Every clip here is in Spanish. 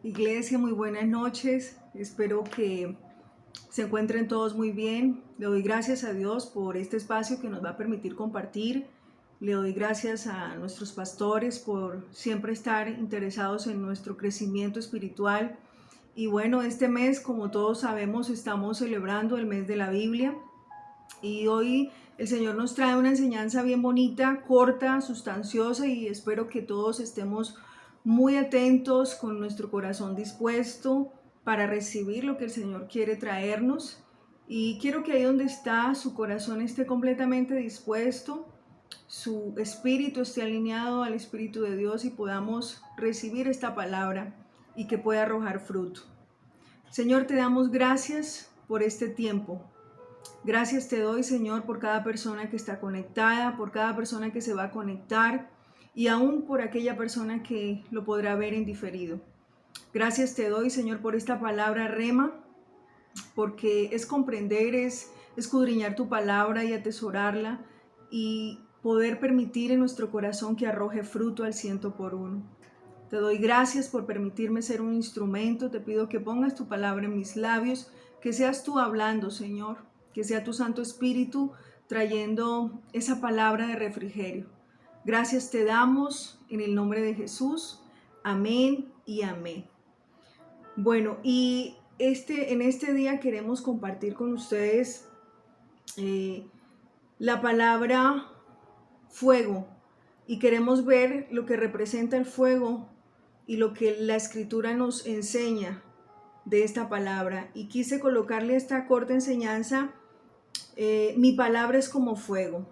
Iglesia, muy buenas noches. Espero que se encuentren todos muy bien. Le doy gracias a Dios por este espacio que nos va a permitir compartir. Le doy gracias a nuestros pastores por siempre estar interesados en nuestro crecimiento espiritual. Y bueno, este mes, como todos sabemos, estamos celebrando el mes de la Biblia. Y hoy el Señor nos trae una enseñanza bien bonita, corta, sustanciosa, y espero que todos estemos muy atentos, con nuestro corazón dispuesto para recibir lo que el Señor quiere traernos. Y quiero que ahí donde está, su corazón esté completamente dispuesto, su espíritu esté alineado al Espíritu de Dios y podamos recibir esta palabra y que pueda arrojar fruto. Señor, te damos gracias por este tiempo. Gracias te doy, Señor, por cada persona que está conectada, por cada persona que se va a conectar y aún por aquella persona que lo podrá ver en diferido. Gracias te doy, Señor, por esta palabra rema, porque es comprender, es escudriñar tu palabra y atesorarla y poder permitir en nuestro corazón que arroje fruto al 100%. Te doy gracias por permitirme ser un instrumento. Te pido que pongas tu palabra en mis labios, que seas tú hablando, Señor, que sea tu Santo Espíritu trayendo esa palabra de refrigerio. Gracias te damos en el nombre de Jesús. Amén y amén. Bueno, y en este día queremos compartir con ustedes la palabra fuego, y queremos ver lo que representa el fuego y lo que la escritura nos enseña de esta palabra. Y quise colocarle esta corta enseñanza, mi palabra es como fuego.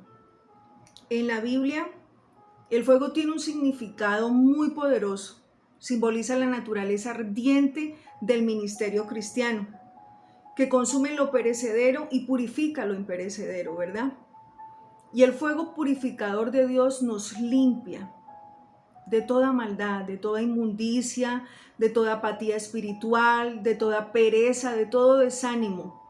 En la Biblia, el fuego tiene un significado muy poderoso. Simboliza la naturaleza ardiente del ministerio cristiano, que consume lo perecedero y purifica lo imperecedero, ¿verdad? Y el fuego purificador de Dios nos limpia de toda maldad, de toda inmundicia, de toda apatía espiritual, de toda pereza, de todo desánimo.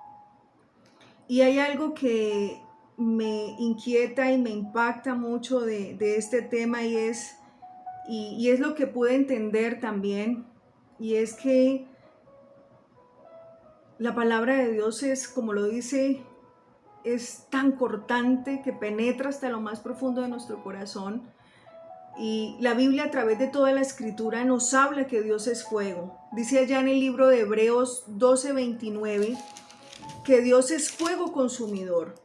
Y hay algo que me inquieta y me impacta mucho de este tema, y es lo que pude entender también, y es que la palabra de Dios es, como lo dice, es tan cortante que penetra hasta lo más profundo de nuestro corazón. Y la Biblia, a través de toda la escritura, nos habla que Dios es fuego. Dice allá en el libro de Hebreos 12:29 que Dios es fuego consumidor.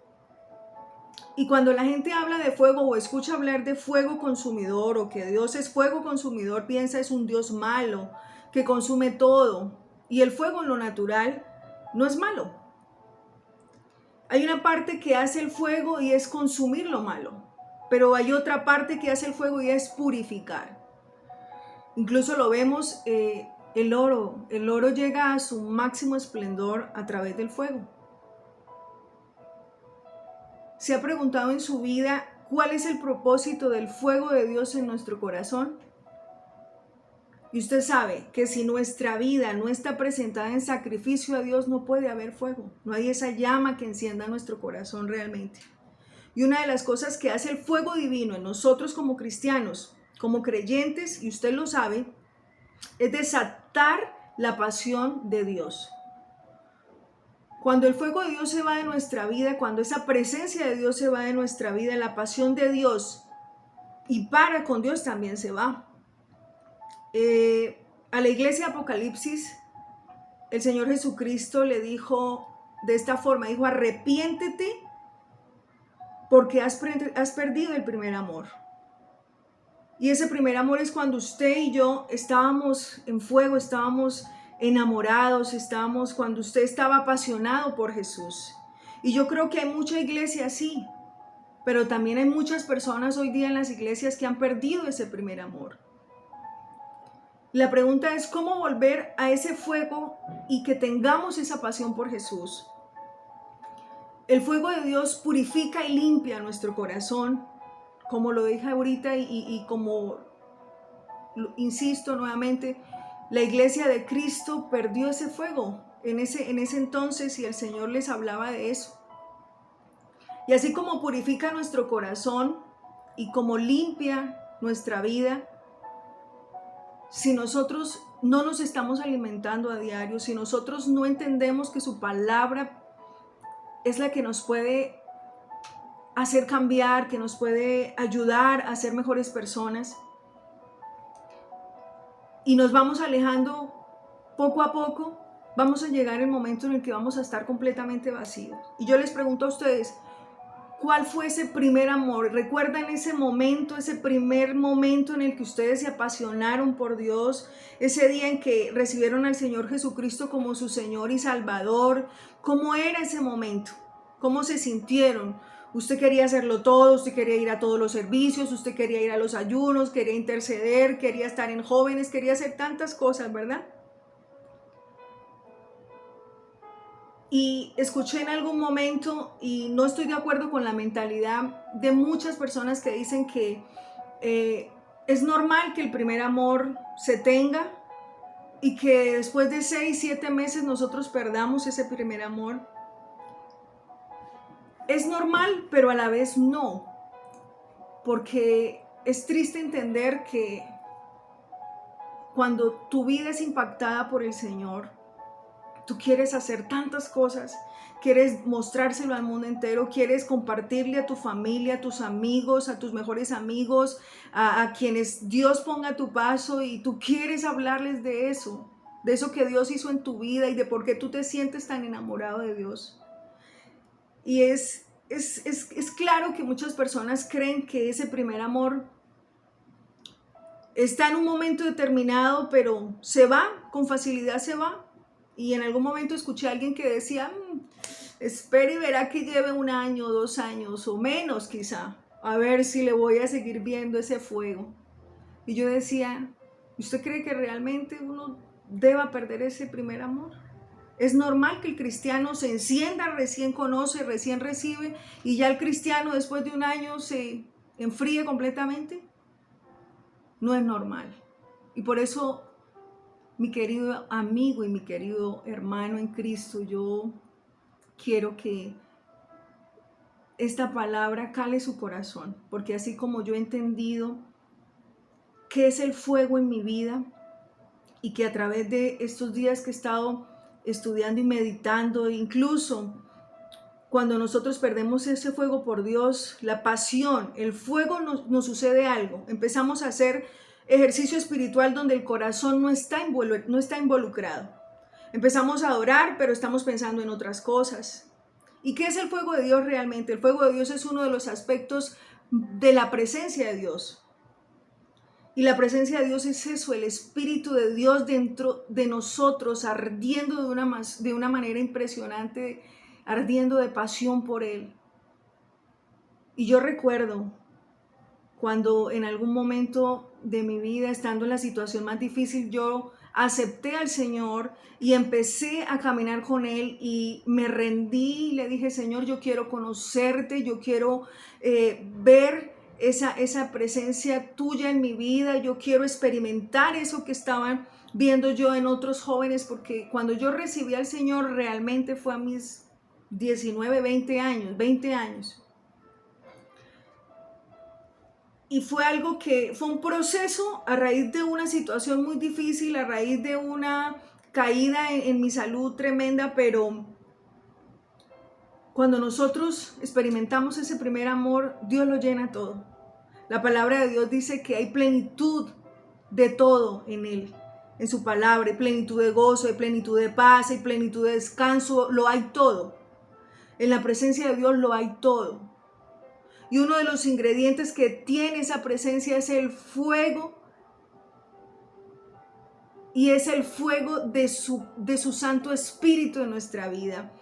Y cuando la gente habla de fuego o escucha hablar de fuego consumidor, o que Dios es fuego consumidor, piensa es un Dios malo que consume todo. Y el fuego en lo natural no es malo. Hay una parte que hace el fuego y es consumir lo malo, pero hay otra parte que hace el fuego y es purificar. Incluso lo vemos, el oro llega a su máximo esplendor a través del fuego. ¿Se ha preguntado en su vida cuál es el propósito del fuego de Dios en nuestro corazón? Y usted sabe que si nuestra vida no está presentada en sacrificio a Dios, no puede haber fuego. No hay esa llama que encienda nuestro corazón realmente. Y una de las cosas que hace el fuego divino en nosotros como cristianos, como creyentes, y usted lo sabe, es desatar la pasión de Dios. Cuando el fuego de Dios se va de nuestra vida, cuando esa presencia de Dios se va de nuestra vida, la pasión de Dios y para con Dios también se va. A la iglesia de Apocalipsis, el Señor Jesucristo le dijo de esta forma, dijo: arrepiéntete porque has perdido el primer amor. Y ese primer amor es cuando usted y yo estábamos en fuego, estábamos enamorados, cuando usted estaba apasionado por Jesús. Y yo creo que hay mucha iglesia así, pero también hay muchas personas hoy día en las iglesias que han perdido ese primer amor. La pregunta es cómo volver a ese fuego y que tengamos esa pasión por Jesús. El fuego de Dios purifica y limpia nuestro corazón, como lo dije ahorita y como insisto nuevamente, la iglesia de Cristo perdió ese fuego en ese entonces, y el Señor les hablaba de eso. Y así como purifica nuestro corazón y como limpia nuestra vida, si nosotros no nos estamos alimentando a diario, si nosotros no entendemos que su palabra es la que nos puede hacer cambiar, que nos puede ayudar a ser mejores personas, y nos vamos alejando poco a poco, vamos a llegar el momento en el que vamos a estar completamente vacíos. Y yo les pregunto a ustedes, ¿cuál fue ese primer amor? ¿Recuerdan ese momento, ese primer momento en el que ustedes se apasionaron por Dios? Ese día en que recibieron al Señor Jesucristo como su Señor y Salvador. ¿Cómo era ese momento? ¿Cómo se sintieron? Usted quería hacerlo todo, usted quería ir a todos los servicios, usted quería ir a los ayunos, quería interceder, quería estar en jóvenes, quería hacer tantas cosas, ¿verdad? Y escuché en algún momento, y no estoy de acuerdo con la mentalidad de muchas personas que dicen que es normal que el primer amor se tenga y que después de 6, 7 meses nosotros perdamos ese primer amor. Es normal, pero a la vez no, porque es triste entender que cuando tu vida es impactada por el Señor, tú quieres hacer tantas cosas, quieres mostrárselo al mundo entero, quieres compartirle a tu familia, a tus amigos, a tus mejores amigos, a quienes Dios ponga a tu paso, y tú quieres hablarles de eso que Dios hizo en tu vida y de por qué tú te sientes tan enamorado de Dios. Y es claro que muchas personas creen que ese primer amor está en un momento determinado, pero se va, con facilidad se va. Y en algún momento escuché a alguien que decía, espere y verá que lleve 1 año, 2 años o menos quizá, a ver si le voy a seguir viendo ese fuego. Y yo decía, ¿usted cree que realmente uno deba perder ese primer amor? Es normal que el cristiano se encienda, recién conoce, recién recibe, y ya el cristiano después de 1 año se enfríe completamente. No es normal. Y por eso, mi querido amigo y mi querido hermano en Cristo, yo quiero que esta palabra cale su corazón, porque así como yo he entendido qué es el fuego en mi vida, y que a través de estos días que he estado estudiando y meditando, incluso cuando nosotros perdemos ese fuego por Dios, la pasión, el fuego, nos sucede algo. Empezamos a hacer ejercicio espiritual donde el corazón no está involucrado. Empezamos a adorar, pero estamos pensando en otras cosas. ¿Y qué es el fuego de Dios realmente? El fuego de Dios es uno de los aspectos de la presencia de Dios. Y la presencia de Dios es eso, el Espíritu de Dios dentro de nosotros, ardiendo de una manera impresionante, ardiendo de pasión por Él. Y yo recuerdo cuando en algún momento de mi vida, estando en la situación más difícil, yo acepté al Señor y empecé a caminar con Él, y me rendí y le dije, Señor, yo quiero conocerte, yo quiero ver esa presencia tuya en mi vida, yo quiero experimentar eso que estaban viendo yo en otros jóvenes, porque cuando yo recibí al Señor realmente fue a mis 19, 20 años. Y fue algo que fue un proceso a raíz de una situación muy difícil, a raíz de una caída en mi salud tremenda, pero cuando nosotros experimentamos ese primer amor, Dios lo llena todo. La palabra de Dios dice que hay plenitud de todo en Él, en su palabra, hay plenitud de gozo, hay plenitud de paz, hay plenitud de descanso, lo hay todo. En la presencia de Dios lo hay todo. Y uno de los ingredientes que tiene esa presencia es el fuego, y es el fuego de su Santo Espíritu en nuestra vida.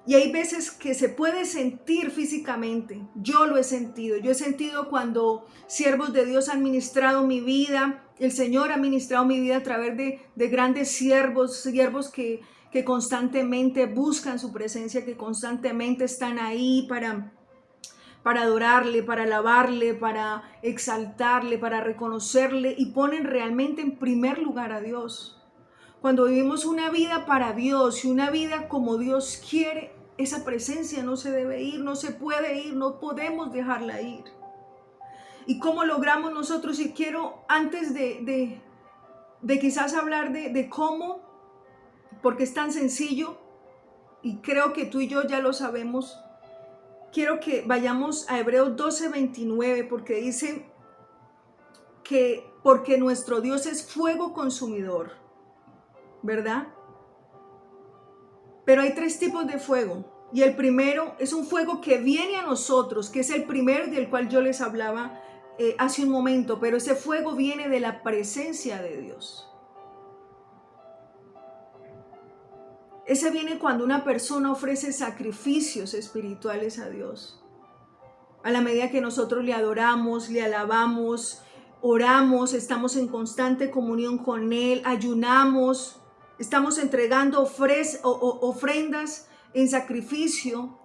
Y hay veces que se puede sentir físicamente. Yo lo he sentido. Yo he sentido cuando siervos de Dios han ministrado mi vida. El Señor ha ministrado mi vida a través de grandes siervos que constantemente buscan su presencia, que constantemente están ahí para adorarle, para alabarle, para exaltarle, para reconocerle, y ponen realmente en primer lugar a Dios. Cuando vivimos una vida para Dios y una vida como Dios quiere, esa presencia no se debe ir, no se puede ir, no podemos dejarla ir. ¿Y cómo logramos nosotros? Y quiero, antes de de quizás hablar de cómo, porque es tan sencillo y creo que tú y yo ya lo sabemos. Quiero que vayamos a Hebreos 12:29 porque dice que porque nuestro Dios es fuego consumidor, ¿verdad? Pero hay 3 tipos de fuego. Y el primero es un fuego que viene a nosotros, que es el primero del cual yo les hablaba hace un momento, pero ese fuego viene de la presencia de Dios. Ese viene cuando una persona ofrece sacrificios espirituales a Dios. A la medida que nosotros le adoramos, le alabamos, oramos, estamos en constante comunión con Él, ayunamos, estamos entregando ofrendas en sacrificio,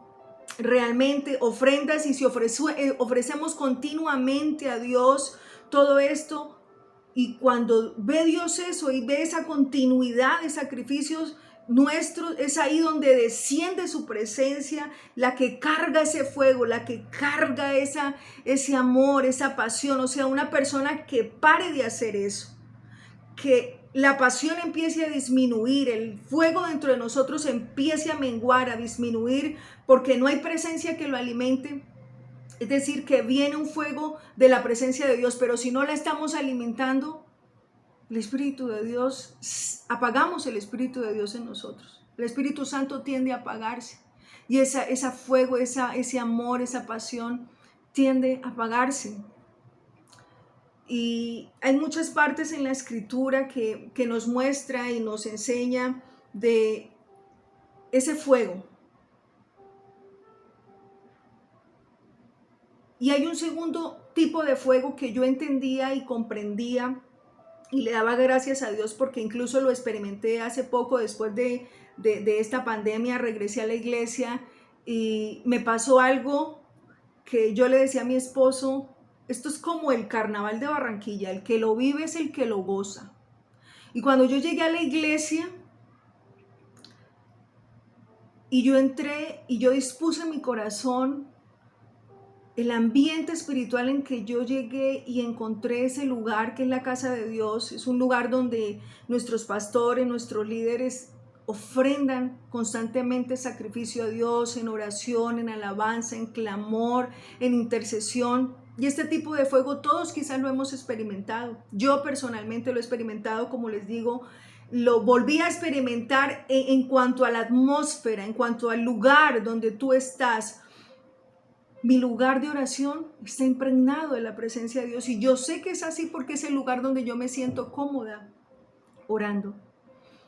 realmente ofrendas, y si ofrecemos continuamente a Dios todo esto, y cuando ve Dios eso y ve esa continuidad de sacrificios nuestros, es ahí donde desciende su presencia, la que carga ese fuego, la que carga ese amor, esa pasión. O sea, una persona que pare de hacer eso, que la pasión empiece a disminuir, el fuego dentro de nosotros empiece a menguar, a disminuir, porque no hay presencia que lo alimente. Es decir, que viene un fuego de la presencia de Dios, pero si no la estamos alimentando, el Espíritu de Dios, apagamos el Espíritu de Dios en nosotros. El Espíritu Santo tiende a apagarse. Y ese fuego, ese amor, esa pasión tiende a apagarse. Y hay muchas partes en la Escritura que nos muestra y nos enseña de ese fuego. Y hay un segundo tipo de fuego que yo entendía y comprendía y le daba gracias a Dios porque incluso lo experimenté hace poco después de esta pandemia. Regresé a la iglesia y me pasó algo que yo le decía a mi esposo: esto es como el carnaval de Barranquilla, el que lo vive es el que lo goza. Y cuando yo llegué a la iglesia y yo entré y yo dispuse mi corazón, el ambiente espiritual en que yo llegué y encontré ese lugar que es la casa de Dios, es un lugar donde nuestros pastores, nuestros líderes ofrendan constantemente sacrificio a Dios en oración, en alabanza, en clamor, en intercesión. Y este tipo de fuego todos quizás lo hemos experimentado. Yo personalmente lo he experimentado, como les digo, lo volví a experimentar en cuanto a la atmósfera, en cuanto al lugar donde tú estás. Mi lugar de oración está impregnado de la presencia de Dios y yo sé que es así porque es el lugar donde yo me siento cómoda orando.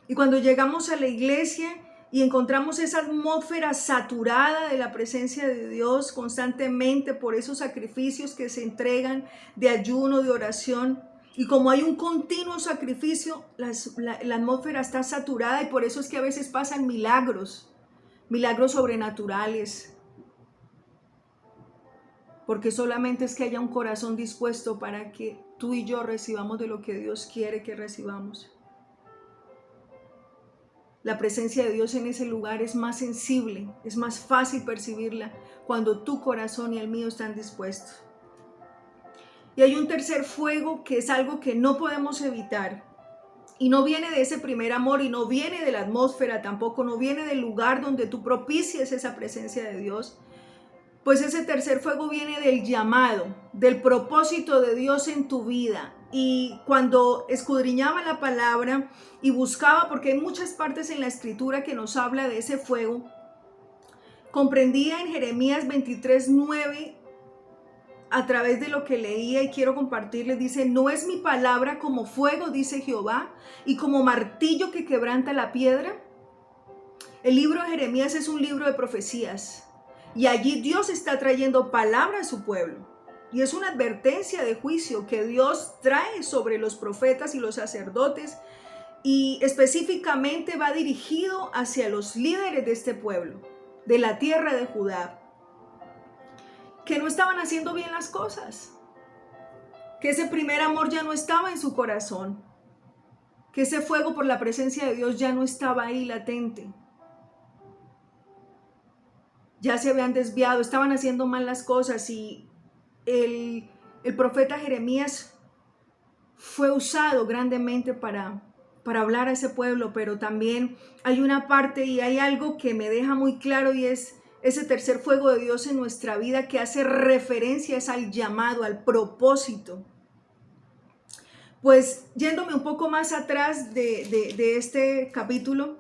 Y cuando llegamos a la iglesia y encontramos esa atmósfera saturada de la presencia de Dios constantemente por esos sacrificios que se entregan de ayuno, de oración, y como hay un continuo sacrificio, la atmósfera está saturada y por eso es que a veces pasan milagros sobrenaturales. Porque solamente es que haya un corazón dispuesto para que tú y yo recibamos de lo que Dios quiere que recibamos. La presencia de Dios en ese lugar es más sensible, es más fácil percibirla cuando tu corazón y el mío están dispuestos. Y hay un tercer fuego que es algo que no podemos evitar. Y no viene de ese primer amor y no viene de la atmósfera tampoco, no viene del lugar donde tú propicies esa presencia de Dios. Pues ese tercer fuego viene del llamado, del propósito de Dios en tu vida. Y cuando escudriñaba la palabra y buscaba, porque hay muchas partes en la escritura que nos habla de ese fuego, comprendía en Jeremías 23:9, a través de lo que leía y quiero compartirles, dice: no es mi palabra como fuego, dice Jehová, y como martillo que quebranta la piedra. El libro de Jeremías es un libro de profecías. Y allí Dios está trayendo palabra a su pueblo. Y es una advertencia de juicio que Dios trae sobre los profetas y los sacerdotes. Y específicamente va dirigido hacia los líderes de este pueblo, de la tierra de Judá, que no estaban haciendo bien las cosas. Que ese primer amor ya no estaba en su corazón. Que ese fuego por la presencia de Dios ya no estaba ahí latente. Ya se habían desviado, estaban haciendo mal las cosas y el profeta Jeremías fue usado grandemente para hablar a ese pueblo, pero también hay una parte y hay algo que me deja muy claro, y es ese tercer fuego de Dios en nuestra vida que hace referencia es al llamado, al propósito. Pues yéndome un poco más atrás de este capítulo,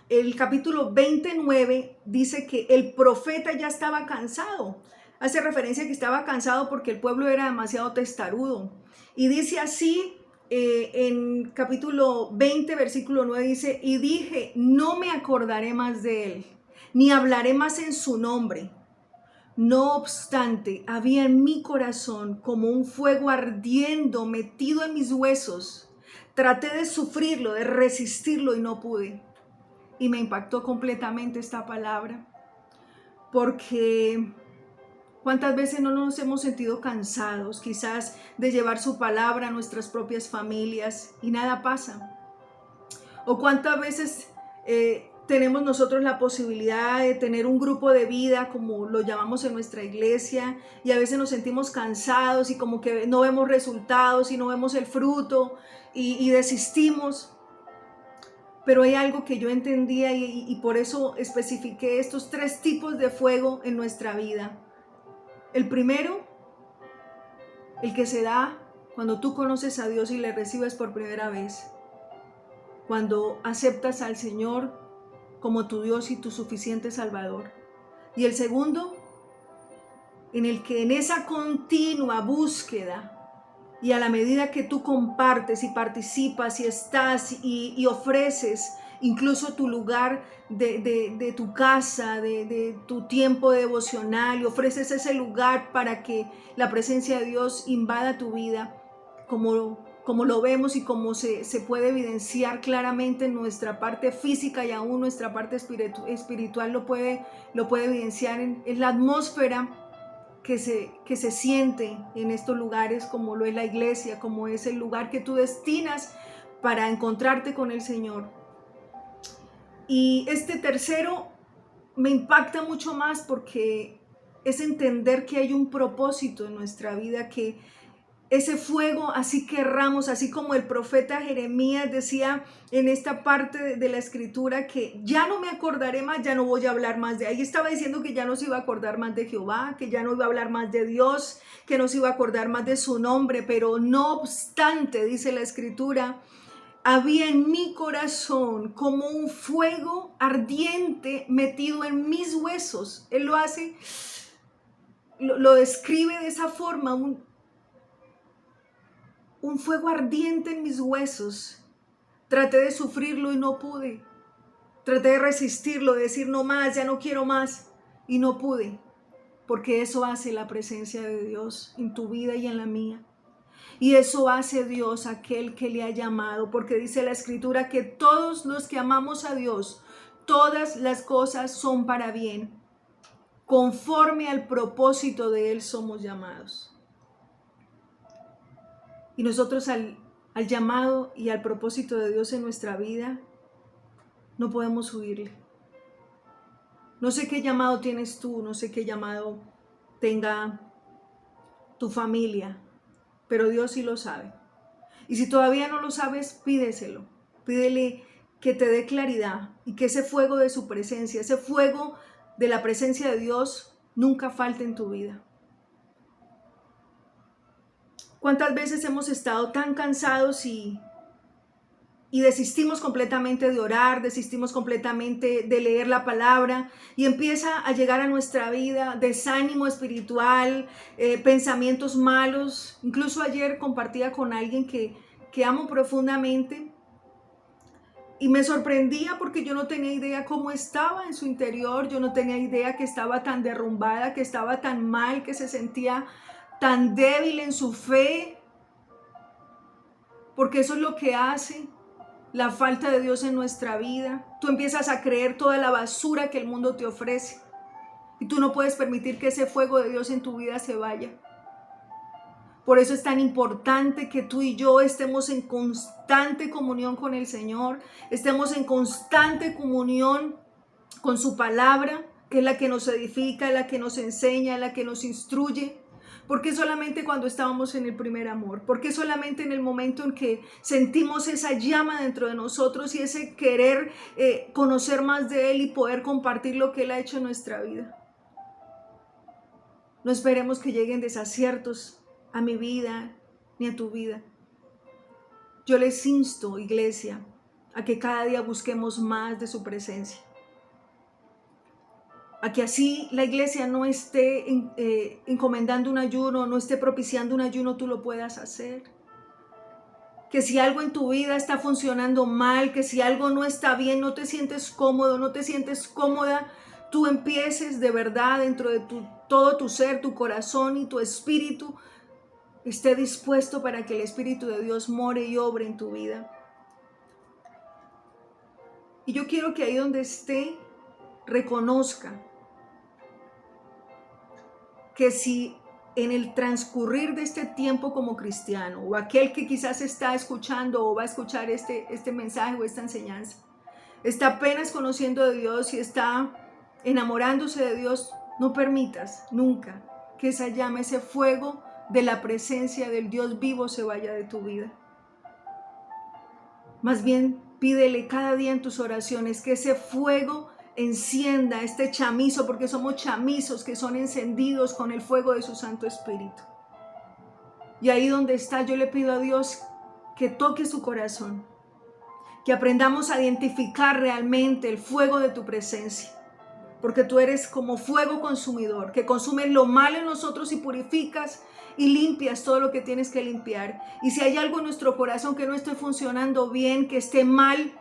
el capítulo 29 dice que el profeta ya estaba cansado. Hace referencia a que estaba cansado porque el pueblo era demasiado testarudo. Y dice así, en capítulo 20, versículo 9, dice: y dije, no me acordaré más de él, ni hablaré más en su nombre. No obstante, había en mi corazón como un fuego ardiendo metido en mis huesos. Traté de sufrirlo, de resistirlo, y no pude. Y me impactó completamente esta palabra, porque ¿cuántas veces no nos hemos sentido cansados quizás de llevar su palabra a nuestras propias familias y nada pasa? ¿O cuántas veces tenemos nosotros la posibilidad de tener un grupo de vida, como lo llamamos en nuestra iglesia, y a veces nos sentimos cansados y como que no vemos resultados y no vemos el fruto y desistimos? Pero hay algo que yo entendía y por eso especifiqué estos 3 tipos de fuego en nuestra vida. El primero, el que se da cuando tú conoces a Dios y le recibes por primera vez. Cuando aceptas al Señor como tu Dios y tu suficiente Salvador. Y el segundo, en el que en esa continua búsqueda y a la medida que tú compartes y participas y estás y ofreces incluso tu lugar de tu casa, de tu tiempo devocional, y ofreces ese lugar para que la presencia de Dios invada tu vida, como lo vemos y como se puede evidenciar claramente en nuestra parte física, y aún nuestra parte espiritual lo puede evidenciar en la atmósfera que se siente en estos lugares, como lo es la iglesia, como es el lugar que tú destinas para encontrarte con el Señor. Y este tercero me impacta mucho más porque es entender que hay un propósito en nuestra vida, que ese fuego, así querramos, así como el profeta Jeremías decía en esta parte de la escritura, que ya no me acordaré más, ya no voy a hablar más de ahí. Estaba diciendo que ya no se iba a acordar más de Jehová, que ya no iba a hablar más de Dios, que no se iba a acordar más de su nombre, pero no obstante, dice la escritura, había en mi corazón como un fuego ardiente metido en mis huesos. Él lo hace, lo describe de esa forma, un fuego ardiente en mis huesos. Traté de sufrirlo y no pude. Traté de resistirlo, de decir no más, ya no quiero más, y no pude. Porque eso hace la presencia de Dios en tu vida y en la mía. Y eso hace Dios, aquel que le ha llamado, porque dice la escritura que todos los que amamos a Dios, todas las cosas son para bien. Conforme al propósito de Él somos llamados. Y nosotros al llamado y al propósito de Dios en nuestra vida, no podemos huirle. No sé qué llamado tienes tú, no sé qué llamado tenga tu familia, pero Dios sí lo sabe. Y si todavía no lo sabes, pídeselo. Pídele que te dé claridad y que ese fuego de su presencia, ese fuego de la presencia de Dios nunca falte en tu vida. ¿Cuántas veces hemos estado tan cansados y desistimos completamente de orar, desistimos completamente de leer la palabra, y empieza a llegar a nuestra vida desánimo espiritual, pensamientos malos? Incluso ayer compartía con alguien que amo profundamente y me sorprendía porque yo no tenía idea cómo estaba en su interior, yo no tenía idea que estaba tan derrumbada, que estaba tan mal, que se sentía tan débil en su fe, porque eso es lo que hace la falta de Dios en nuestra vida. Tú empiezas a creer toda la basura que el mundo te ofrece y tú no puedes permitir que ese fuego de Dios en tu vida se vaya. Por eso es tan importante que tú y yo estemos en constante comunión con el Señor, estemos en constante comunión con su palabra, que es la que nos edifica, la que nos enseña, la que nos instruye. ¿Por qué solamente cuando estábamos en el primer amor? ¿Por qué solamente en el momento en que sentimos esa llama dentro de nosotros y ese querer conocer más de Él y poder compartir lo que Él ha hecho en nuestra vida? No esperemos que lleguen desaciertos a mi vida ni a tu vida. Yo les insto, iglesia, a que cada día busquemos más de su presencia. A que así la iglesia no esté encomendando un ayuno, no esté propiciando un ayuno, tú lo puedas hacer. Que si algo en tu vida está funcionando mal, que si algo no está bien, no te sientes cómodo, no te sientes cómoda, tú empieces de verdad dentro de todo tu ser, tu corazón y tu espíritu, esté dispuesto para que el Espíritu de Dios more y obre en tu vida. Y yo quiero que ahí donde esté, reconozca que si en el transcurrir de este tiempo como cristiano, o aquel que quizás está escuchando o va a escuchar este mensaje o esta enseñanza, está apenas conociendo de Dios y está enamorándose de Dios, no permitas nunca que esa llama, ese fuego de la presencia del Dios vivo se vaya de tu vida. Más bien, pídele cada día en tus oraciones que ese fuego encienda este chamizo, porque somos chamizos que son encendidos con el fuego de su Santo Espíritu. Y ahí donde está, yo le pido a Dios que toque su corazón, que aprendamos a identificar realmente el fuego de tu presencia, porque tú eres como fuego consumidor, que consume lo malo en nosotros y purificas y limpias todo lo que tienes que limpiar. Y si hay algo en nuestro corazón que no esté funcionando bien, que esté mal,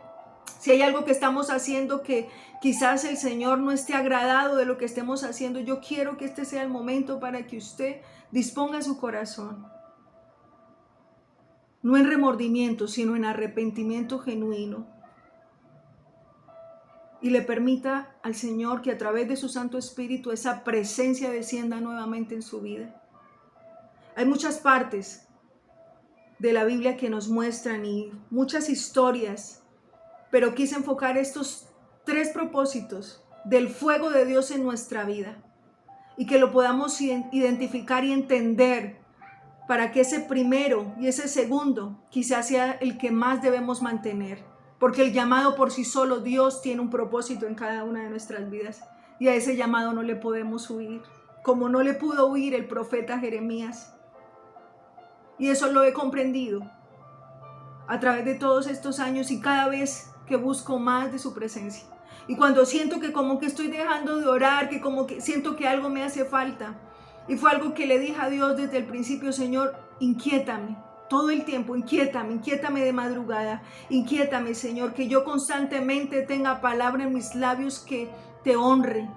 si hay algo que estamos haciendo que quizás el Señor no esté agradado de lo que estemos haciendo, yo quiero que este sea el momento para que usted disponga su corazón. No en remordimiento, sino en arrepentimiento genuino. Y le permita al Señor que a través de su Santo Espíritu esa presencia descienda nuevamente en su vida. Hay muchas partes de la Biblia que nos muestran y muchas historias, pero quise enfocar estos 3 propósitos del fuego de Dios en nuestra vida y que lo podamos identificar y entender para que ese primero y ese segundo quizás sea el que más debemos mantener, porque el llamado por sí solo, Dios tiene un propósito en cada una de nuestras vidas y a ese llamado no le podemos huir, como no le pudo huir el profeta Jeremías. Y eso lo he comprendido a través de todos estos años y cada vez que busco más de su presencia. Y cuando siento que como que estoy dejando de orar, que como que siento que algo me hace falta. Y fue algo que le dije a Dios desde el principio: Señor, inquiétame todo el tiempo, inquiétame de madrugada, inquiétame, Señor, que yo constantemente tenga palabra en mis labios que te honre.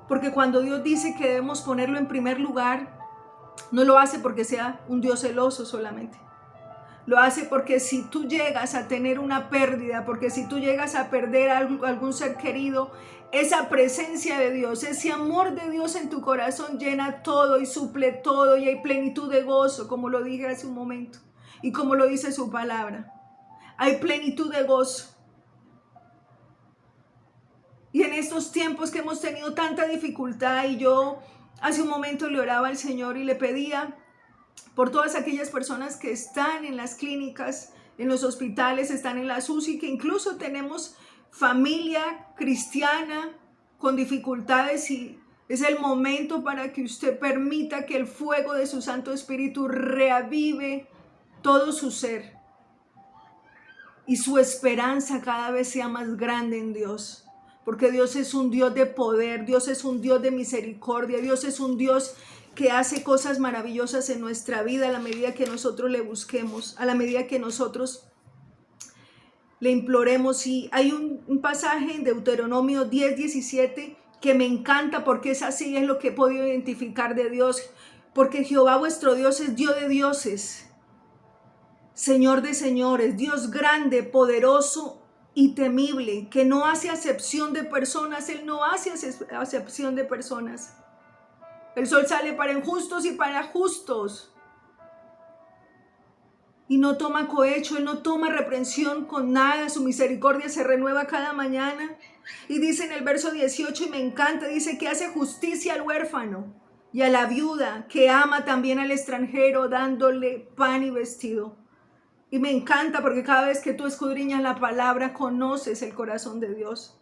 Porque cuando Dios dice que debemos ponerlo en primer lugar, no lo hace porque sea un Dios celoso solamente. Lo hace porque si tú llegas a tener una pérdida, porque si tú llegas a perder algún ser querido, esa presencia de Dios, ese amor de Dios en tu corazón llena todo y suple todo y hay plenitud de gozo, como lo dije hace un momento y como lo dice su palabra. Hay plenitud de gozo. Y en estos tiempos que hemos tenido tanta dificultad, y yo hace un momento le oraba al Señor y le pedía por todas aquellas personas que están en las clínicas, en los hospitales, están en las UCI, que incluso tenemos familia cristiana con dificultades, y es el momento para que usted permita que el fuego de su Santo Espíritu reavive todo su ser y su esperanza cada vez sea más grande en Dios. Porque Dios es un Dios de poder, Dios es un Dios de misericordia, Dios es un Dios que hace cosas maravillosas en nuestra vida a la medida que nosotros le busquemos, a la medida que nosotros le imploremos. Y hay un pasaje en Deuteronomio 10:17 que me encanta porque es así, es lo que he podido identificar de Dios. Porque Jehová vuestro Dios es Dios de dioses, Señor de señores, Dios grande, poderoso y temible, que no hace acepción de personas. Él no hace acepción de personas. El sol sale para injustos y para justos. Y no toma cohecho, Él no toma reprensión con nada. Su misericordia se renueva cada mañana. Y dice en el verso 18, y me encanta, dice que hace justicia al huérfano y a la viuda que ama también al extranjero, dándole pan y vestido. Y me encanta porque cada vez que tú escudriñas la palabra, conoces el corazón de Dios.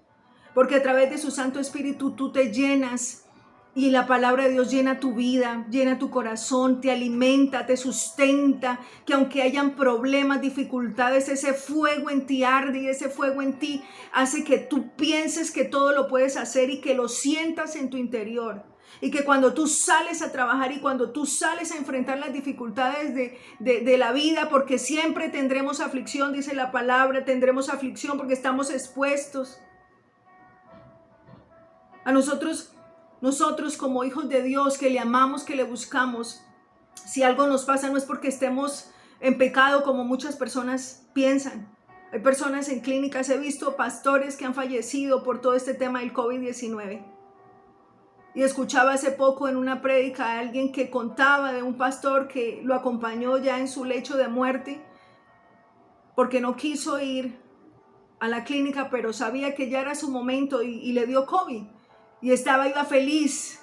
Porque a través de su Santo Espíritu tú te llenas y la palabra de Dios llena tu vida, llena tu corazón, te alimenta, te sustenta, que aunque hayan problemas, dificultades, ese fuego en ti arde y ese fuego en ti hace que tú pienses que todo lo puedes hacer y que lo sientas en tu interior. Y que cuando tú sales a trabajar y cuando tú sales a enfrentar las dificultades de la vida, porque siempre tendremos aflicción, dice la palabra, tendremos aflicción porque estamos expuestos. A nosotros como hijos de Dios, que le amamos, que le buscamos, si algo nos pasa no es porque estemos en pecado como muchas personas piensan. Hay personas en clínicas, he visto pastores que han fallecido por todo este tema del COVID-19. Y escuchaba hace poco en una prédica a alguien que contaba de un pastor que lo acompañó ya en su lecho de muerte porque no quiso ir a la clínica, pero sabía que ya era su momento y le dio COVID. Y iba feliz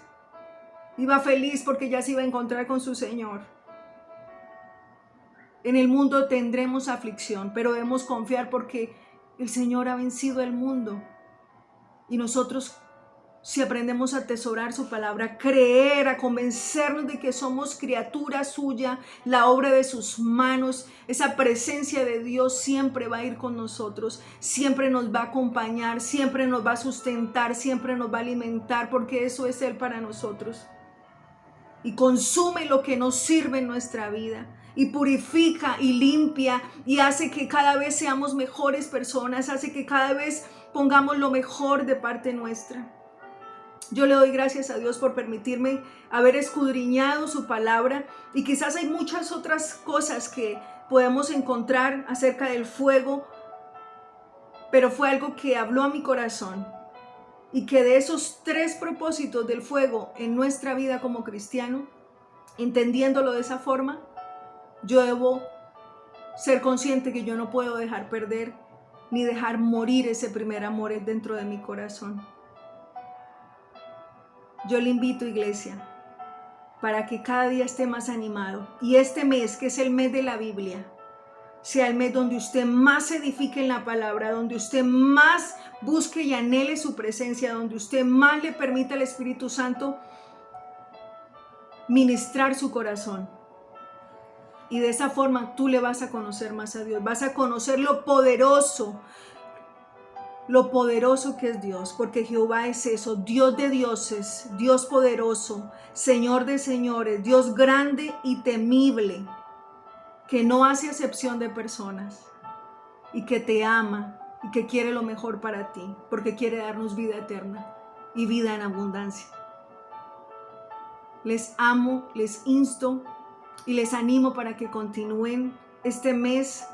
porque ya se iba a encontrar con su Señor. En el mundo tendremos aflicción, pero debemos confiar porque el Señor ha vencido el mundo. Y nosotros, si aprendemos a atesorar su palabra, a creer, a convencernos de que somos criatura suya, la obra de sus manos, esa presencia de Dios siempre va a ir con nosotros, siempre nos va a acompañar, siempre nos va a sustentar, siempre nos va a alimentar, porque eso es Él para nosotros. Y consume lo que nos sirve en nuestra vida, y purifica y limpia, y hace que cada vez seamos mejores personas, hace que cada vez pongamos lo mejor de parte nuestra. Yo le doy gracias a Dios por permitirme haber escudriñado su palabra, y quizás hay muchas otras cosas que podemos encontrar acerca del fuego, pero fue algo que habló a mi corazón, y que de esos 3 propósitos del fuego en nuestra vida como cristiano, entendiéndolo de esa forma, yo debo ser consciente que yo no puedo dejar perder ni dejar morir ese primer amor dentro de mi corazón. Yo le invito, iglesia, para que cada día esté más animado. Y este mes, que es el mes de la Biblia, sea el mes donde usted más se edifique en la palabra, donde usted más busque y anhele su presencia, donde usted más le permita al Espíritu Santo ministrar su corazón. Y de esa forma tú le vas a conocer más a Dios, vas a conocer lo poderoso que es Dios, porque Jehová es eso, Dios de dioses, Dios poderoso, Señor de señores, Dios grande y temible, que no hace acepción de personas y que te ama y que quiere lo mejor para ti, porque quiere darnos vida eterna y vida en abundancia. Les amo, les insto y les animo para que continúen este mes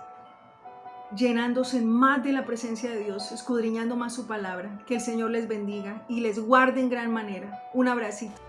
llenándose más de la presencia de Dios, escudriñando más su palabra. Que el Señor les bendiga y les guarde en gran manera. Un abracito.